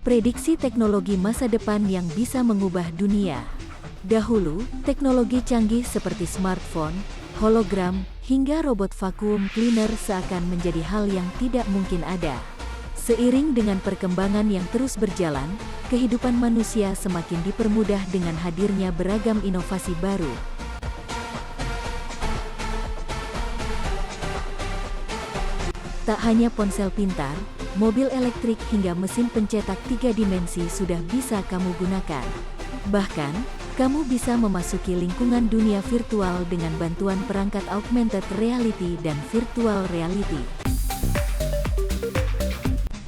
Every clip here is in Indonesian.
Prediksi teknologi masa depan yang bisa mengubah dunia. Dahulu, teknologi canggih seperti smartphone, hologram, hingga robot vacuum cleaner seakan menjadi hal yang tidak mungkin ada. Seiring dengan perkembangan yang terus berjalan, kehidupan manusia semakin dipermudah dengan hadirnya beragam inovasi baru. Tak hanya ponsel pintar, mobil elektrik hingga mesin pencetak 3 dimensi sudah bisa kamu gunakan. Bahkan, kamu bisa memasuki lingkungan dunia virtual dengan bantuan perangkat augmented reality dan virtual reality.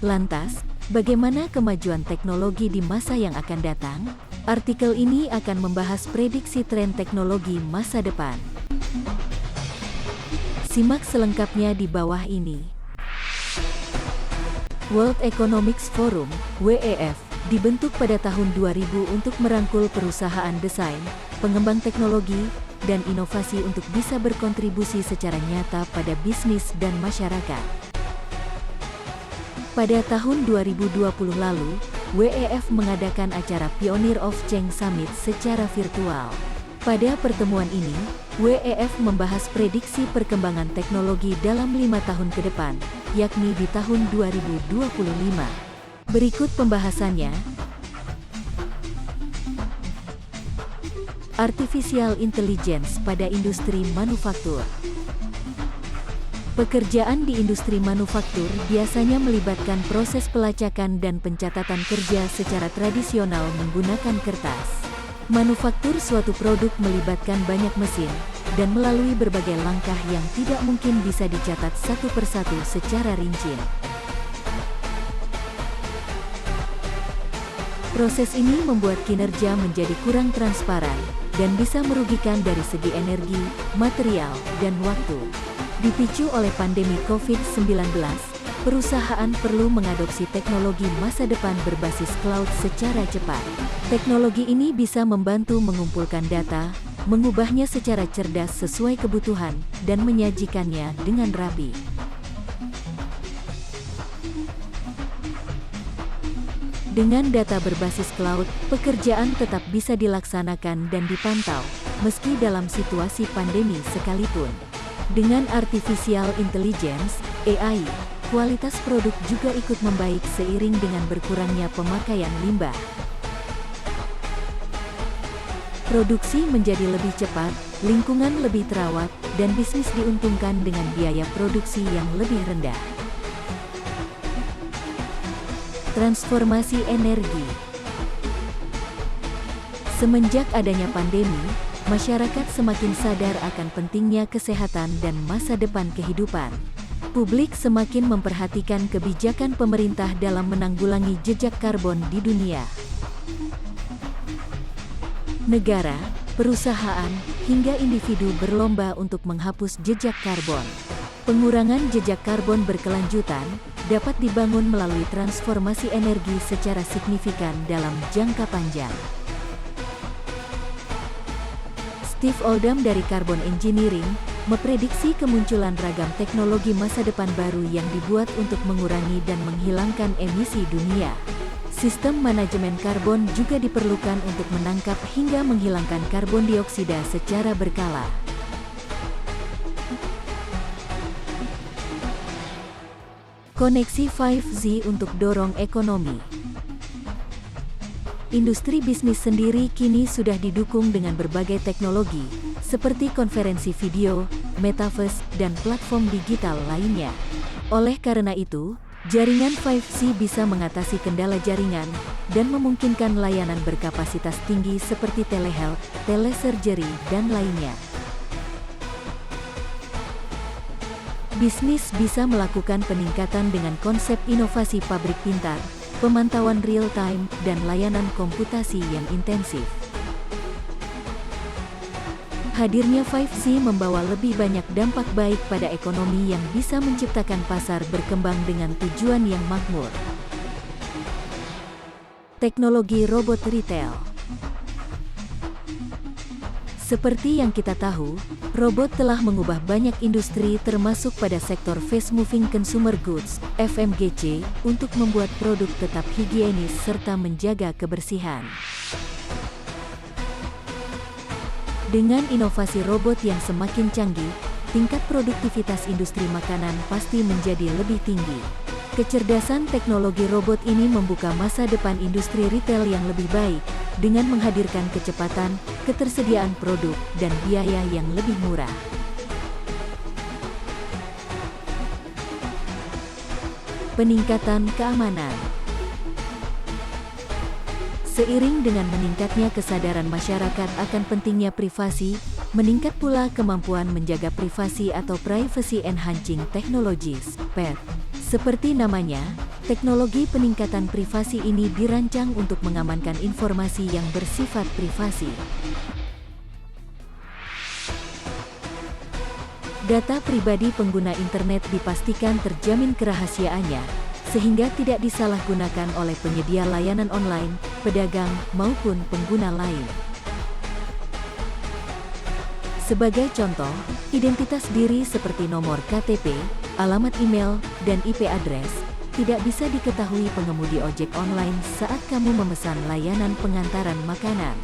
Lantas, bagaimana kemajuan teknologi di masa yang akan datang? Artikel ini akan membahas prediksi tren teknologi masa depan. Simak selengkapnya di bawah ini. World Economic Forum, WEF, dibentuk pada tahun 2000 untuk merangkul perusahaan desain, pengembang teknologi, dan inovasi untuk bisa berkontribusi secara nyata pada bisnis dan masyarakat. Pada tahun 2020 lalu, WEF mengadakan acara Pioneer of Change Summit secara virtual. Pada pertemuan ini, WEF membahas prediksi perkembangan teknologi dalam 5 tahun ke depan, yakni di tahun 2025. Berikut pembahasannya. Artificial Intelligence pada industri manufaktur. Pekerjaan di industri manufaktur biasanya melibatkan proses pelacakan dan pencatatan kerja secara tradisional menggunakan kertas. Manufaktur suatu produk melibatkan banyak mesin, dan melalui berbagai langkah yang tidak mungkin bisa dicatat satu persatu secara rinci. Proses ini membuat kinerja menjadi kurang transparan, dan bisa merugikan dari segi energi, material, dan waktu. Dipicu oleh pandemi COVID-19, perusahaan perlu mengadopsi teknologi masa depan berbasis cloud secara cepat. Teknologi ini bisa membantu mengumpulkan data, mengubahnya secara cerdas sesuai kebutuhan, dan menyajikannya dengan rapi. Dengan data berbasis cloud, pekerjaan tetap bisa dilaksanakan dan dipantau, meski dalam situasi pandemi sekalipun. Dengan Artificial Intelligence, AI, kualitas produk juga ikut membaik seiring dengan berkurangnya pemakaian limbah. Produksi menjadi lebih cepat, lingkungan lebih terawat, dan bisnis diuntungkan dengan biaya produksi yang lebih rendah. Transformasi energi. Semenjak adanya pandemi, masyarakat semakin sadar akan pentingnya kesehatan dan masa depan kehidupan. Publik semakin memperhatikan kebijakan pemerintah dalam menanggulangi jejak karbon di dunia. Negara, perusahaan, hingga individu berlomba untuk menghapus jejak karbon. Pengurangan jejak karbon berkelanjutan dapat dibangun melalui transformasi energi secara signifikan dalam jangka panjang. Steve Oldham dari Carbon Engineering memprediksi kemunculan ragam teknologi masa depan baru yang dibuat untuk mengurangi dan menghilangkan emisi dunia. Sistem manajemen karbon juga diperlukan untuk menangkap hingga menghilangkan karbon dioksida secara berkala. Koneksi 5G untuk dorong ekonomi. Industri bisnis sendiri kini sudah didukung dengan berbagai teknologi, seperti konferensi video, metaverse, dan platform digital lainnya. Oleh karena itu, jaringan 5G bisa mengatasi kendala jaringan, dan memungkinkan layanan berkapasitas tinggi seperti telehealth, telesurgery, dan lainnya. Bisnis bisa melakukan peningkatan dengan konsep inovasi pabrik pintar, pemantauan real-time, dan layanan komputasi yang intensif. Hadirnya 5G membawa lebih banyak dampak baik pada ekonomi yang bisa menciptakan pasar berkembang dengan tujuan yang makmur. Teknologi robot retail. Seperti yang kita tahu, robot telah mengubah banyak industri termasuk pada sektor Fast Moving Consumer Goods, FMGC, untuk membuat produk tetap higienis serta menjaga kebersihan. Dengan inovasi robot yang semakin canggih, tingkat produktivitas industri makanan pasti menjadi lebih tinggi. Kecerdasan teknologi robot ini membuka masa depan industri retail yang lebih baik, dengan menghadirkan kecepatan, ketersediaan produk, dan biaya yang lebih murah. Peningkatan keamanan. Seiring dengan meningkatnya kesadaran masyarakat akan pentingnya privasi, meningkat pula kemampuan menjaga privasi atau Privacy Enhancing Technologies, PET. Seperti namanya, teknologi peningkatan privasi ini dirancang untuk mengamankan informasi yang bersifat privasi. Data pribadi pengguna internet dipastikan terjamin kerahasiaannya, sehingga tidak disalahgunakan oleh penyedia layanan online, pedagang, maupun pengguna lain. Sebagai contoh, identitas diri seperti nomor KTP, alamat email, dan IP address tidak bisa diketahui pengemudi ojek online saat kamu memesan layanan pengantaran makanan.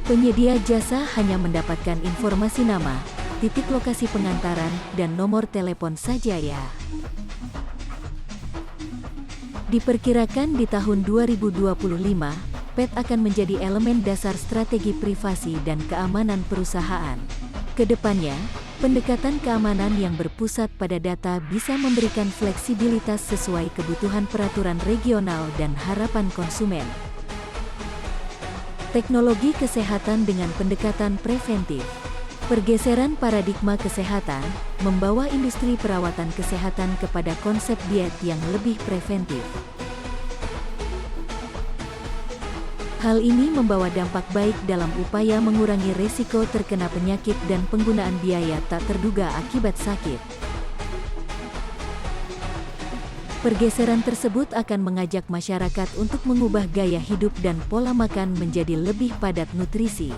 Penyedia jasa hanya mendapatkan informasi nama, titik lokasi pengantaran, dan nomor telepon saja ya. Diperkirakan di tahun 2025, PET akan menjadi elemen dasar strategi privasi dan keamanan perusahaan. Kedepannya, pendekatan keamanan yang berpusat pada data bisa memberikan fleksibilitas sesuai kebutuhan peraturan regional dan harapan konsumen. Teknologi kesehatan dengan pendekatan preventif. Pergeseran paradigma kesehatan membawa industri perawatan kesehatan kepada konsep diet yang lebih preventif. Hal ini membawa dampak baik dalam upaya mengurangi risiko terkena penyakit dan penggunaan biaya tak terduga akibat sakit. Pergeseran tersebut akan mengajak masyarakat untuk mengubah gaya hidup dan pola makan menjadi lebih padat nutrisi.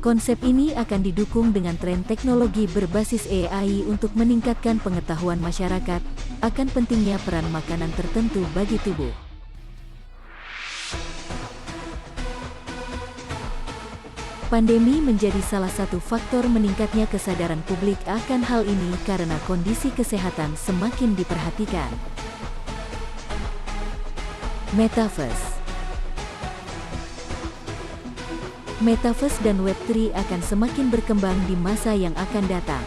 Konsep ini akan didukung dengan tren teknologi berbasis AI untuk meningkatkan pengetahuan masyarakat akan pentingnya peran makanan tertentu bagi tubuh. Pandemi menjadi salah satu faktor meningkatnya kesadaran publik akan hal ini karena kondisi kesehatan semakin diperhatikan. Metaverse. Metaverse dan Web3 akan semakin berkembang di masa yang akan datang.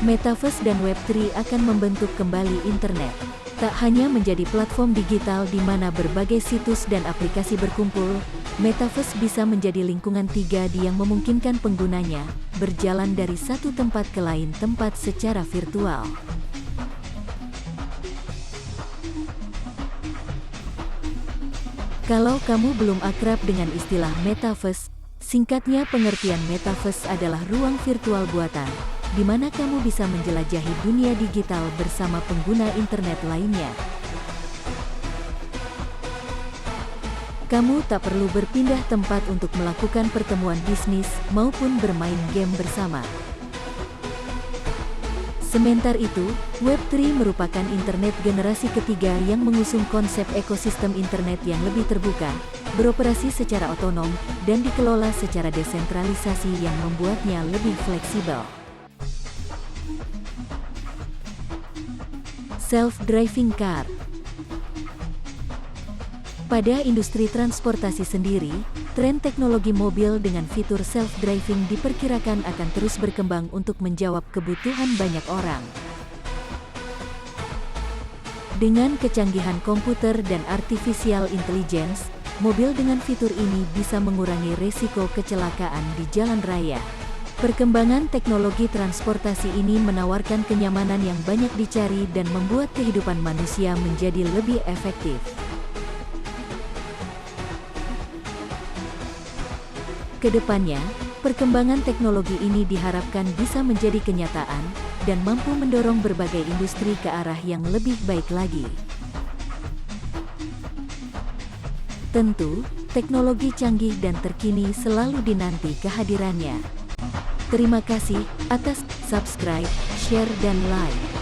Metaverse dan Web3 akan membentuk kembali internet. Tak hanya menjadi platform digital di mana berbagai situs dan aplikasi berkumpul, Metaverse bisa menjadi lingkungan 3D yang memungkinkan penggunanya berjalan dari satu tempat ke lain tempat secara virtual. Kalau kamu belum akrab dengan istilah Metaverse, singkatnya pengertian Metaverse adalah ruang virtual buatan, di mana kamu bisa menjelajahi dunia digital bersama pengguna internet lainnya. Kamu tak perlu berpindah tempat untuk melakukan pertemuan bisnis maupun bermain game bersama. Sementara itu, Web3 merupakan internet generasi ketiga yang mengusung konsep ekosistem internet yang lebih terbuka, beroperasi secara otonom, dan dikelola secara desentralisasi yang membuatnya lebih fleksibel. Self-driving car. Pada industri transportasi sendiri, tren teknologi mobil dengan fitur self-driving diperkirakan akan terus berkembang untuk menjawab kebutuhan banyak orang. Dengan kecanggihan komputer dan artificial intelligence, mobil dengan fitur ini bisa mengurangi risiko kecelakaan di jalan raya. Perkembangan teknologi transportasi ini menawarkan kenyamanan yang banyak dicari dan membuat kehidupan manusia menjadi lebih efektif. Kedepannya, perkembangan teknologi ini diharapkan bisa menjadi kenyataan dan mampu mendorong berbagai industri ke arah yang lebih baik lagi. Tentu, teknologi canggih dan terkini selalu dinanti kehadirannya. Terima kasih atas subscribe, share, dan like.